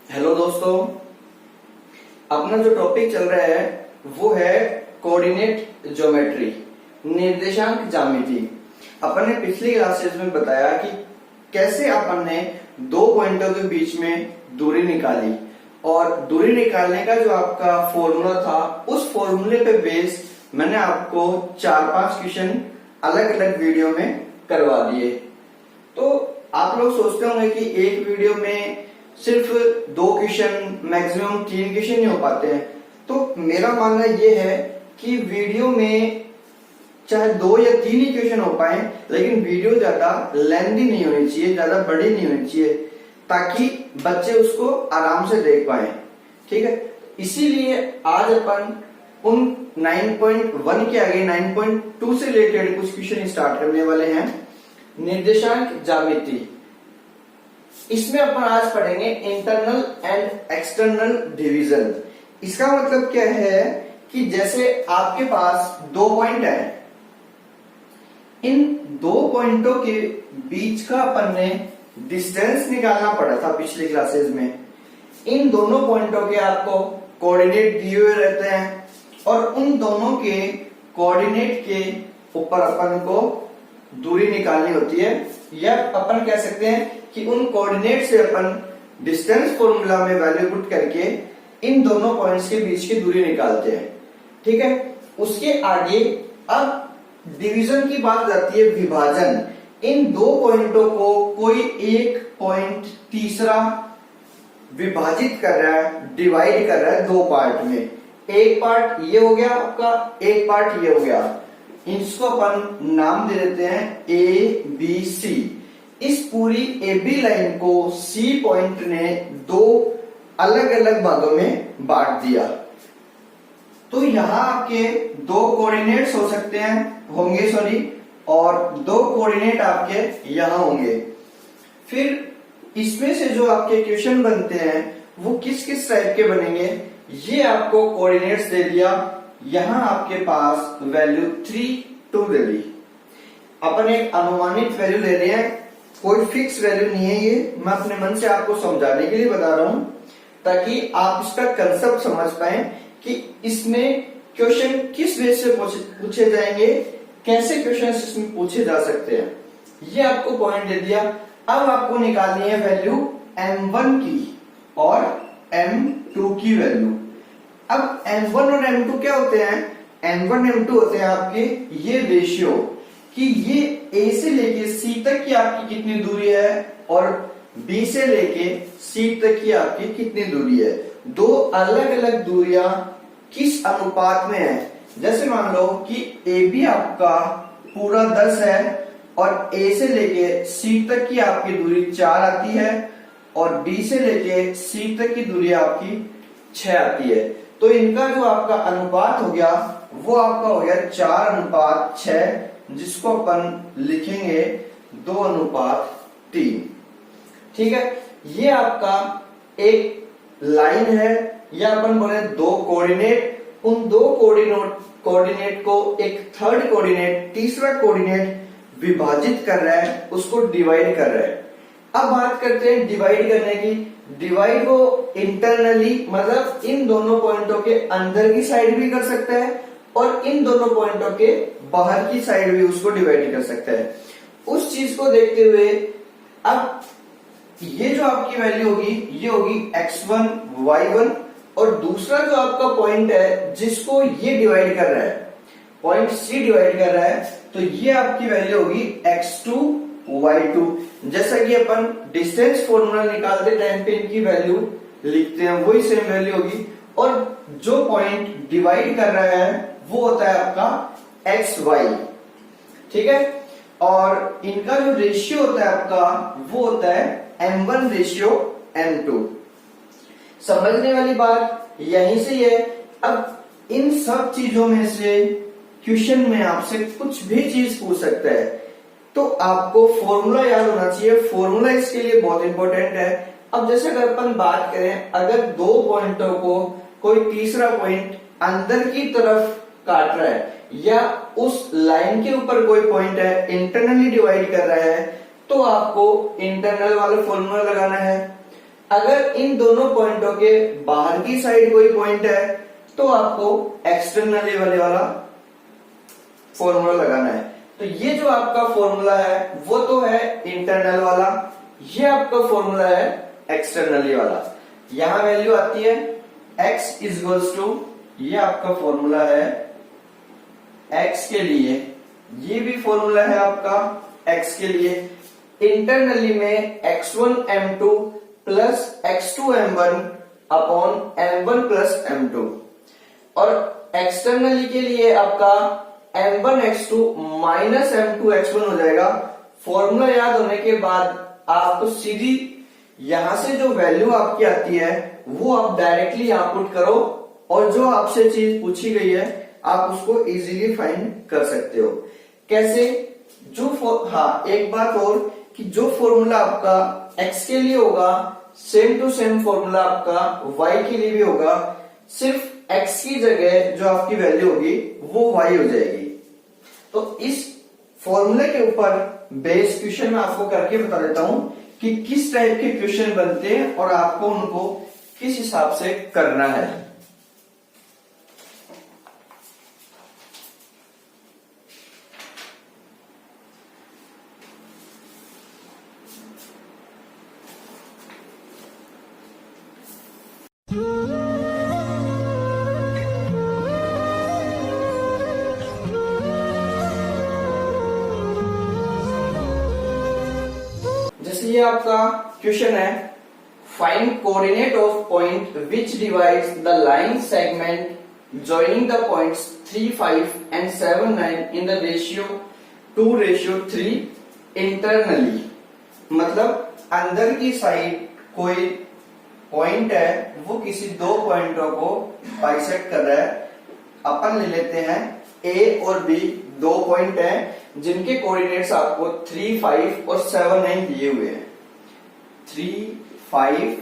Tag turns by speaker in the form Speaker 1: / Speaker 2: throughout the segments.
Speaker 1: Hello दोस्तों, अपना जो टॉपिक चल रहा है वो है कोऑर्डिनेट ज्योमेट्री, निर्देशांक ज्यामिति। अपन ने पिछली क्लासेस में बताया कि कैसे अपन ने दो पॉइंटों के बीच में दूरी निकाली और दूरी निकालने का जो आपका फॉर्मूला था उस फॉर्मूले पे बेस मैंने आपको 4-5 क्वेश्चन अलग अलग वीडियो में करवा दिए। तो आप लोग सोचते होंगे कि एक वीडियो में सिर्फ 2 क्वेश्चन, मैक्सिमम 3 क्वेश्चन नहीं हो पाते हैं। तो मेरा मानना यह है कि वीडियो में चाहे 2 या 3 ही क्वेश्चन हो पाए, लेकिन वीडियो ज्यादा लेंथी नहीं होनी चाहिए, ज्यादा बड़ी नहीं होनी चाहिए, ताकि बच्चे उसको आराम से देख पाए। ठीक है, इसीलिए आज अपन उन 9.1 के आगे 9.2 से रिलेटेड कुछ क्वेश्चन स्टार्ट करने वाले हैं। निर्देशांक ज्यामिति, इसमें अपन आज पढ़ेंगे इंटरनल एंड एक्सटर्नल डिवीजन। इसका मतलब क्या है कि जैसे आपके पास 2 पॉइंट है, इन 2 पॉइंटों के बीच का अपन ने डिस्टेंस निकालना पड़ा था पिछली क्लासेस में। इन दोनों पॉइंटों के आपको कोऑर्डिनेट दिए हुए रहते हैं और उन दोनों के कोऑर्डिनेट के ऊपर अपन को दूरी निकालनी होती है, या अपन कह सकते हैं कि उन कोऑर्डिनेट से अपन डिस्टेंस फॉर्मूला में वैल्यू पुट करके इन दोनों पॉइंट्स के बीच की दूरी निकालते हैं। ठीक है, उसके आगे अब डिवीजन की बात आती है, विभाजन। इन 2 पॉइंटों को कोई एक पॉइंट तीसरा विभाजित कर रहा है, डिवाइड कर रहा है 2 पार्ट में। एक पार्ट ये हो गया आपका, एक पार्ट ये हो गया। इसको अपन नाम दे देते हैं ए बी सी। इस पूरी ए बी लाइन को सी पॉइंट ने 2 अलग अलग भागों में बांट दिया। तो यहां आपके 2 कोऑर्डिनेट्स हो सकते हैं, होंगे सॉरी, और 2 कोऑर्डिनेट आपके यहां होंगे। फिर इसमें से जो आपके क्वेश्चन बनते हैं वो किस किस टाइप के बनेंगे, ये आपको कोऑर्डिनेट्स दे दिया। यहां आपके पास वैल्यू 3, 2 दे दी। अपन एक अनुमानित वैल्यू ले रहे हैं, कोई फिक्स वैल्यू नहीं है। ये मैं अपने मन से आपको समझाने के लिए बता रहा हूं, ताकि आप इसका कंसेप्ट समझ पाए कि इसमें क्वेश्चन किस वे से पूछे जाएंगे, कैसे क्वेश्चन इसमें पूछे जा सकते हैं। ये आपको पॉइंट दे दिया। अब आपको निकालनी है वैल्यू m1 की और m2 की वैल्यू। अब m1 और m2 क्या होते हैं? m1 m2 होते हैं आपके ये रेशियो, कि ये A से लेके C तक की आपकी कितनी दूरी है और B से लेके C तक की आपकी कितनी दूरी है। 2 अलग अलग दूरियां किस अनुपात में है। जैसे मान लो कि AB आपका पूरा 10 है और A से लेके C तक की आपकी दूरी 4 आती है और B से लेके C तक की दूरी आपकी 6 आती है। तो इनका जो आपका अनुपात हो गया वो आपका हो गया 4:6, जिसको अपन लिखेंगे 2:3। ठीक है, ये आपका एक लाइन है, या अपन बोले 2 कोऑर्डिनेट। उन 2 कोऑर्डिनेट को एक थर्ड कोऑर्डिनेट, तीसरा कोऑर्डिनेट विभाजित कर रहा है, उसको डिवाइड कर रहा है। अब बात करते हैं डिवाइड करने की। डिवाइड को इंटरनली, मतलब इन दोनों पॉइंटों के अंदर की साइड भी कर सकता है और इन दोनों पॉइंटों के बाहर की साइड भी उसको डिवाइड कर सकता है। उस चीज को देखते हुए अब ये जो आपकी वैल्यू होगी ये होगी x1 y1, और दूसरा जो आपका पॉइंट है जिसको ये डिवाइड कर रहा है, पॉइंट C डिवाइड कर रहा है, तो ये आपकी वैल्यू होगी x2 y2। जैसा कि अपन डिस्टेंस फॉर्मूला निकालते टाइम पे इनकी वैल्यू लिखते हैं, वही सेम वैल्यू होगी। और जो पॉइंट डिवाइड कर रहा है वो होता है आपका xy। ठीक है, और इनका जो रेशियो होता है आपका वो होता है m1 रेशियो m2। समझने वाली बात यहीं से है। अब इन सब चीजों में से क्वेश्चन में आपसे कुछ भी चीज पूछ सकता है, तो आपको फॉर्मूला याद होना चाहिए। फॉर्मूला इसके लिए बहुत इंपॉर्टेंट है। अब जैसे अगर अपन बात करें, अगर 2 पॉइंटों को कोई तीसरा पॉइंट अंदर की तरफ काट रहा है या उस लाइन के ऊपर कोई पॉइंट है इंटरनली डिवाइड कर रहा है, तो आपको इंटरनल वाला फॉर्मूला लगाना है। अगर इन दोनों पॉइंटों के बाहर की साइड कोई पॉइंट है तो आपको एक्सटर्नली वाला फॉर्मूला लगाना है। तो ये जो आपका फॉर्मूला है वो तो है इंटरनल वाला, ये आपका फॉर्मूला है एक्सटर्नली वाला। यहां वैल्यू आती है x इक्वल्स टू, ये आपका फॉर्मूला है x के लिए, ये भी फॉर्मूला है आपका x के लिए। इंटरनली में x1 m2 plus x2 m1 upon m1 plus m2, और एक्सटर्नली के लिए आपका m1 x2 minus m2 x1 हो जाएगा। फॉर्मूला याद होने के बाद आपको सीधी यहां से जो वैल्यू आपकी आती है वो आप डायरेक्टली यहां पुट करो, और जो आपसे चीज पूछी गई है आप उसको इजीली फाइंड कर सकते हो। कैसे? हाँ, एक बात और कि जो फॉर्मूला आपका x के लिए होगा सेम टू सेम फॉर्मूला आपका y के लिए भी होगा, सिर्फ x की जगह जो आपकी वैल्यू होगी वो y हो जाएगी। तो इस फॉर्मूले के ऊपर बेस क्वेश्चन मैं आपको करके बता देता हूं कि किस टाइप के क्वेश्चन बनते हैं और आपको उनको किस हिसाब से करना है। जैसे ये आपका क्वेश्चन है, find coordinate of point which divides the line segment joining the points 3, 5 and 7, 9 in the ratio 2:3 internally. मतलब अंदर की साइड कोई पॉइंट है वो किसी दो पॉइंटों को बाइसेक्ट कर रहा है। अपन ले लेते हैं ए और बी, दो पॉइंट हैं जिनके कोऑर्डिनेट्स आपको 3, 5 और 7, 9 दिए हुए हैं। 3, 5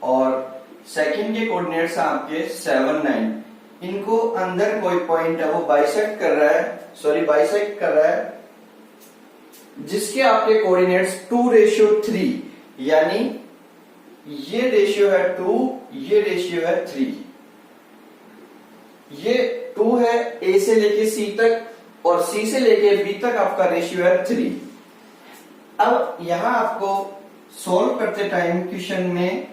Speaker 1: और सेकंड के कोऑर्डिनेट्स आपके 7, 9। इनको अंदर कोई पॉइंट है वो बाइसेक्ट कर रहा है, जिसके आपके कोऑर्डिनेट्स 2:3, यानी ये रेशियो है 2, ये रेशियो है 3। ये 2 है ए से लेके सी तक और सी से लेके बी तक आपका रेशियो है 3। अब यहां आपको सॉल्व करते टाइम क्वेश्चन में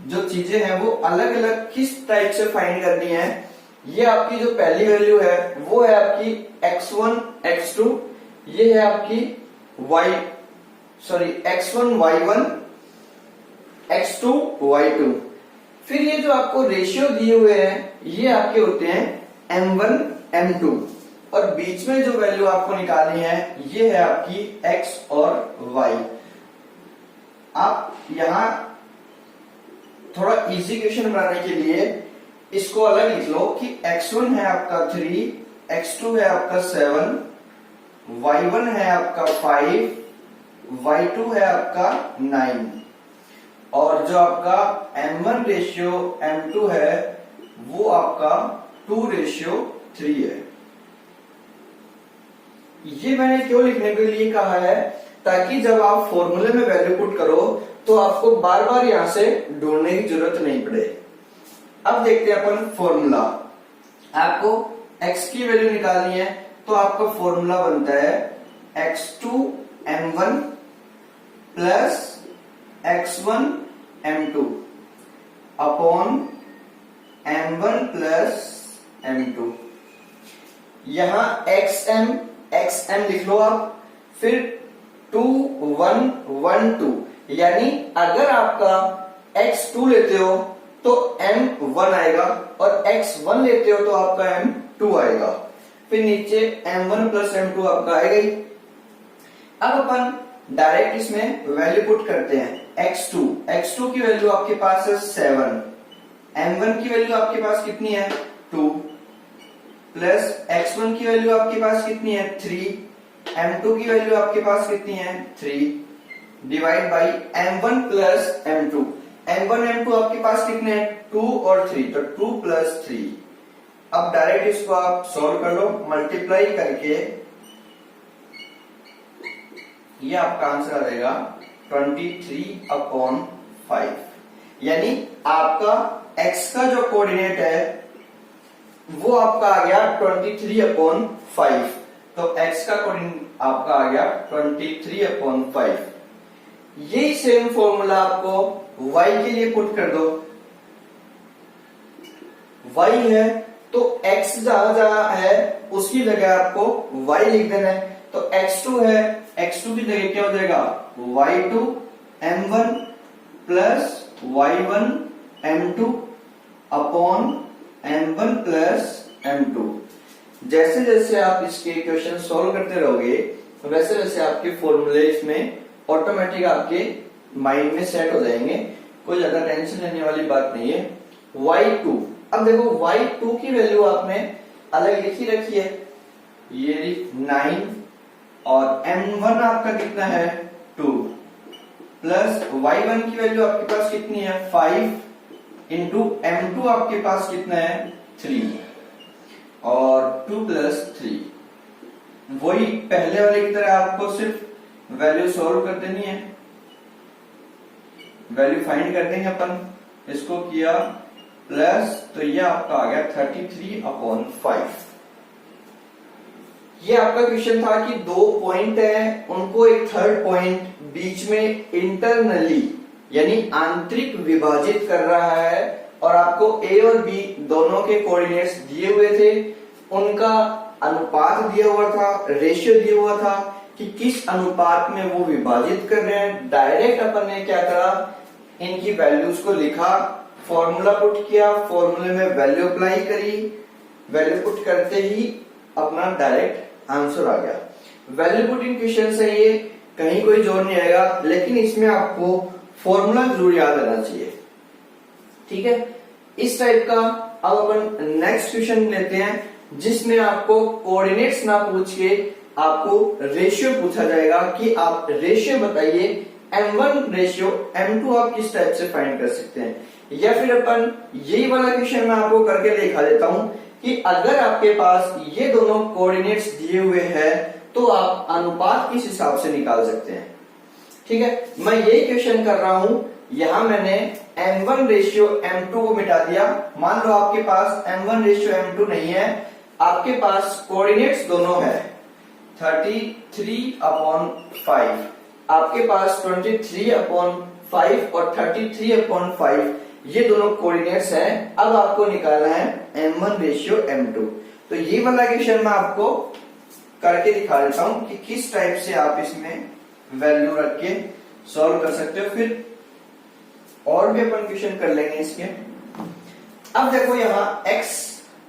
Speaker 1: जो चीजें हैं वो अलग अलग किस टाइप से फाइंड करनी है। ये आपकी जो पहली वैल्यू है वो है आपकी x1 x2, ये है आपकी x1 y1 x2 y2। फिर ये जो आपको रेशियो दिए हुए हैं ये आपके होते हैं m1 m2, और बीच में जो वैल्यू आपको निकालनी है ये है आपकी x और y। आप यहां थोड़ा इजी क्वेश्चन बनाने के लिए इसको अलग लिख लो कि x1 है आपका 3, x2 है आपका 7, y1 है आपका 5, y2 है आपका 9, और जो आपका m1 रेशियो m2 है वो आपका 2:3 है। ये मैंने क्यों लिखने के लिए कहा है, ताकि जब आप फॉर्मूले में वैल्यू पुट करो तो आपको बार बार यहां से ढूंढने की जरूरत नहीं पड़े। अब देखते हैं अपन फॉर्मूला। आपको x की वैल्यू निकालनी है तो आपका फॉर्मूला बनता है x2 m1 plus x1 m2 upon m1 plus m2। यहां xm लिख लो आप, फिर 2 1 1 2, यानी अगर आपका x2 लेते हो तो m1 आएगा और x1 लेते हो तो आपका m2 आएगा। फिर नीचे m1 प्लस m2 आपका आएगा ही। अब अपन डायरेक्ट इसमें वैल्यू पुट करते हैं। x2 की वैल्यू आपके पास है 7, m1 की वैल्यू आपके पास कितनी है 2, प्लस x1 की वैल्यू आपके पास कितनी है 3, m2 की वैल्यू आपके पास कितनी है 3, divide by m1 plus m2। m1 m2 आपके पास कितने हैं 2 और 3, तो 2 प्लस 3। अब डायरेक्ट इसको आप सॉल्व कर लो, मल्टीप्लाई करके ये आपका आंसर आ जाएगा 23/5, यानी आपका x का जो कोऑर्डिनेट है वो आपका आ गया 23/5। तो x का कोऑर्डिनेट आपका आ गया 23/5। यही सेम फॉर्मूला आपको y के लिए पुट कर दो। y है तो x जहां जहां है उसकी जगह आपको y लिख देना है। तो x2 है, x2 की जगह क्या हो जाएगा y2 m1 plus y1 m2 upon m1 plus m2। जैसे जैसे आप इसके इक्वेशन सॉल्व करते रहोगे वैसे वैसे आपके फॉर्मूले इसमें ऑटोमेटिक आपके माइंड में सेट हो जाएंगे। कोई ज्यादा टेंशन लेने वाली बात नहीं है। y2, अब देखो y2 की वैल्यू आपने अलग लिखी रखी है, ये 9 और m1 आपका कितना है 2 प्लस y1 की वैल्यू आपके पास कितनी है 5 इंटू m2 आपके पास कितना है 3 और 2 प्लस 3। वही पहले वाले की तरह आपको सिर्फ वैल्यू सॉल्व कर देनी है, वैल्यू फाइंड कर देंगे अपन। इसको किया प्लस तो ये आपका आ गया 33/5। ये आपका क्वेश्चन था कि दो पॉइंट है, उनको एक थर्ड पॉइंट बीच में इंटरनली यानी आंतरिक विभाजित कर रहा है और आपको ए और बी दोनों के कोऑर्डिनेट्स दिए हुए थे, उनका अनुपात दिया हुआ था, रेशियो दिया हुआ था कि किस अनुपात में वो विभाजित कर रहे हैं। डायरेक्ट अपन ने क्या करा, इनकी वैल्यूज को लिखा, फॉर्मूला पुट किया, फॉर्मूले में वैल्यू अप्लाई करी, वैल्यू पुट करते ही अपना डायरेक्ट आंसर आ गया। वैल्यू पुटिंग क्वेश्चन से ये कहीं कोई जोर नहीं आएगा, लेकिन इसमें आपको फॉर्मूला जरूर याद रहना चाहिए। ठीक है, इस टाइप का अब अपन नेक्स्ट क्वेश्चन लेते हैं जिसमें आपको कोऑर्डिनेट्स ना पूछ के आपको रेशियो पूछा जाएगा कि आप रेशियो बताइए m1 रेशियो m2 आप किस टाइप से फाइंड कर सकते हैं। या फिर अपन यही वाला क्वेश्चन मैं आपको करके दिखा देता हूं कि अगर आपके पास ये दोनों कोऑर्डिनेट्स दिए हुए हैं तो आप अनुपात किस हिसाब से निकाल सकते हैं। ठीक है, मैं यही क्वेश्चन कर रहा हूं, यहां मैंने m1 रेशियो m2 को मिटा दिया। मान लो आपके पास m1 रेशियो m2 नहीं है, आपके पास कोऑर्डिनेट्स दोनों है 33/5, आपके पास 23/5 और 33/5 ये दोनों कोऑर्डिनेट्स हैं। अब आपको निकालना है m1 रेशियो m2। तो ये वाला क्वेश्चन मैं आपको करके दिखा देता हूं कि किस टाइप से आप इसमें वैल्यू रख के सॉल्व कर सकते हो। फिर और भी अपन क्वेश्चन कर लेंगे इसके। अब देखो यहाँ x,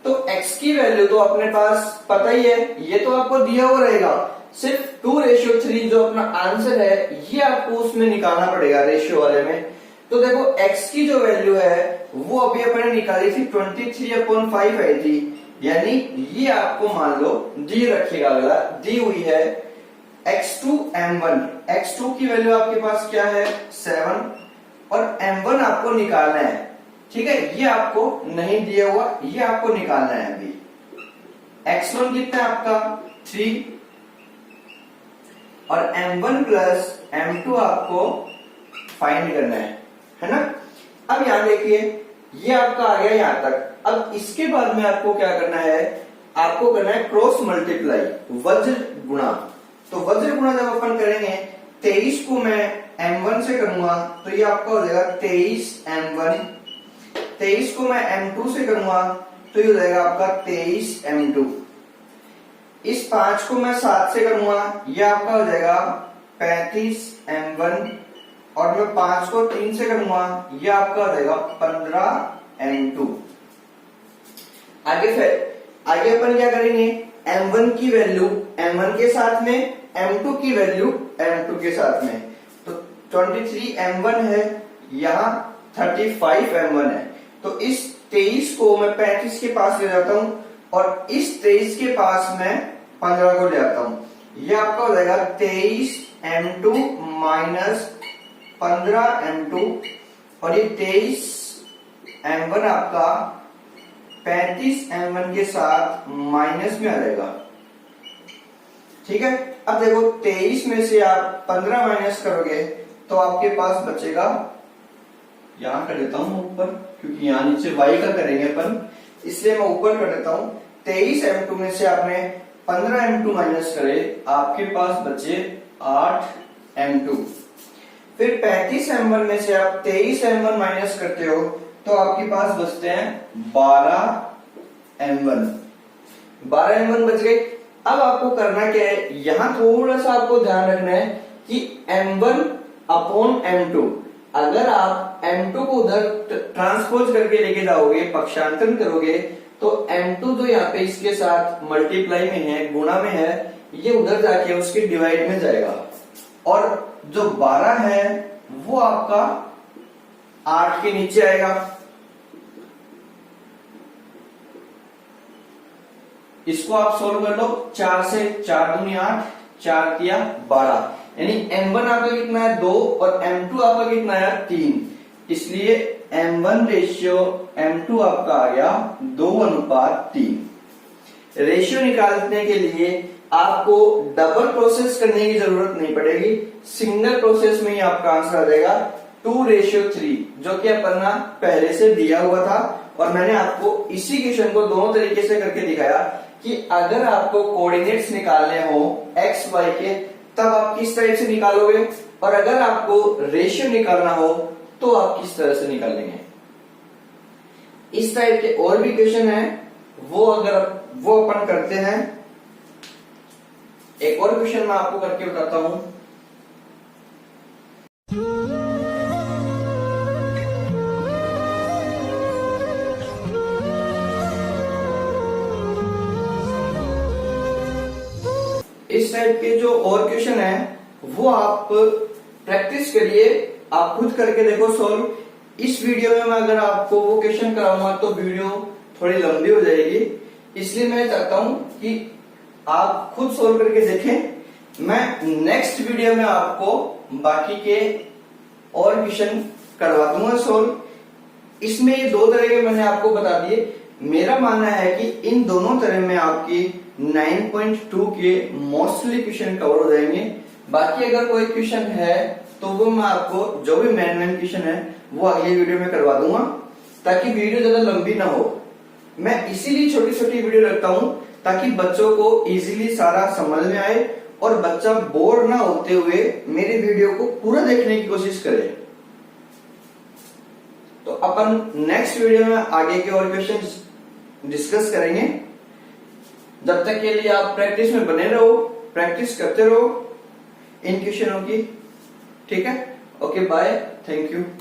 Speaker 1: तो x की वैल्यू तो अपने पास पता ही है, ये तो आपको दिया हुआ रहेगा। सिर्फ 2:3 जो अपना आंसर है ये आपको उसमें निकालना पड़ेगा रेशियो वाले में। तो देखो x की जो वैल्यू है वो अभी अपने निकाली थी 23/5 आई थी, यानी ये आपको मान लो दी रखिएगा, अगला दी हुई है x2 m1। x2 की वैल्यू आपके पास क्या है 7 और m1 आपको निकालना है। ठीक है, ये आपको नहीं दिया हुआ, ये आपको निकालना है। अभी x1 कितना है आपका 3 और m1 प्लस m2 आपको फाइंड करना है ना। अब यहां देखिए ये आपका आ गया यहां तक। अब इसके बाद में आपको क्या करना है, आपको करना है क्रॉस मल्टीप्लाई, वज्र गुणा। तो वज्र गुणा जब अपन करेंगे 23 को मैं m1 से करूंगा तो ये आपका हो जाएगा 23 m1, 23 को मैं m2 से करूंगा तो ये हो जाएगा आपका 23 m2। इस 5 को मैं 7 से करूंगा ये आपका हो जाएगा 35 m1 और मैं 5 को 3 से करूंगा ये आपका हो जाएगा 15 m2। आगे अपन क्या करेंगे, m1 की वैल्यू m1 के साथ में, m2 की वैल्यू m2 के साथ में। तो 23 m1 है, यहाँ 35 m1 है। तो इस 23 को मैं 35 के पास ले जाता हूं और इस 23 के पास मैं 15 को ले आता हूं। ये आपका हो जाएगा 23 m2 माइनस 15 m2 और ये 23 m1 आपका 35 m1 के साथ माइनस में आ जाएगा। ठीक है, अब देखो 23 में से आप 15 माइनस करोगे तो आपके पास बचेगा यहाँ कर देता हूँ ऊपर, क्योंकि यहाँ नीचे y का करेंगे अपन, इसलिए मैं ऊपर कर देता हूँ। 23m2 में से आपने 15m2 माइनस करे, आपके पास बचे 8m2। फिर 35m1 में से आप 23m1 माइनस करते हो तो आपके पास बचते हैं 12m1। 12m1 बच गए। अब आपको करना क्या है, यहां थोड़ा सा आपको ध्यान रखना है कि m1 अपॉन m2, अगर आप m2 को उधर ट्रांसपोज करके लेके जाओगे, पक्षांतरण करोगे, तो m2 जो यहाँ पे इसके साथ मल्टीप्लाई में है, गुणा में है, ये उधर जाके उसके डिवाइड में जाएगा, और जो 12 है वो आपका 8 के नीचे आएगा। इसको आप सोल्व कर लो, 4 से 4 दूनी 8, 4 किया 12, यानी m1 आपका कितना है 2 और m2 आपका कितना है 3, इसलिए m1 रेशियो m2 आपका आ गया 2:3। रेशियो निकालने के लिए आपको डबल प्रोसेस करने की जरूरत नहीं पड़ेगी, सिंगल प्रोसेस में ही आपका आंसर आ जाएगा 2:3, जो कि अपना पहले से दिया हुआ था। और मैंने आपको इसी क्वेश्चन को दोनों तरीके से करके दिखाया कि अगर आपको कोऑर्डिनेट्स निकालने हो एक्स वाई के, तब आप किस तरह से निकालोगे, और अगर आपको रेशियो निकालना हो तो आप किस तरह से निकालेंगे। इस टाइप के और भी क्वेश्चन है, वो अपन करते हैं। एक और क्वेश्चन मैं आपको करके बताता हूं। इस टाइप के जो और क्वेश्चन है वो आप प्रैक्टिस करिए, आप खुद करके देखो सॉल्व। इस वीडियो में मैं अगर आपको वो क्वेश्चन कराऊंगा तो वीडियो थोड़ी लंबी हो जाएगी, इसलिए मैं चाहता हूं कि आप खुद सोल्व करके देखें। मैं नेक्स्ट वीडियो में आपको बाकी के और क्वेश्चन करवा दूंगा सोल्व। इसमें ये 2 तरह के मैंने आपको बता दिए। मेरा मानना है कि इन दोनों तरह में आपकी 9.2 के मोस्टली क्वेश्चन कवर हो जाएंगे। बाकी अगर कोई क्वेश्चन है तो वो मैं आपको, जो भी मेन क्वेश्चन है वो अगली वीडियो में करवा दूंगा, ताकि वीडियो ज्यादा लंबी ना हो। मैं इसीलिए छोटी छोटी वीडियो रखता हूं ताकि बच्चों को इजीली सारा समझ में आए और बच्चा बोर ना होते हुए मेरी वीडियो को पूरा देखने की कोशिश करे। तो अपन नेक्स्ट वीडियो में आगे के और क्वेश्चन डिस्कस करेंगे। जब तक के लिए आप प्रैक्टिस में बने रहो, प्रैक्टिस करते रहो इन क्वेश्चनों की। ठीक है, ओके, बाय, थैंक यू।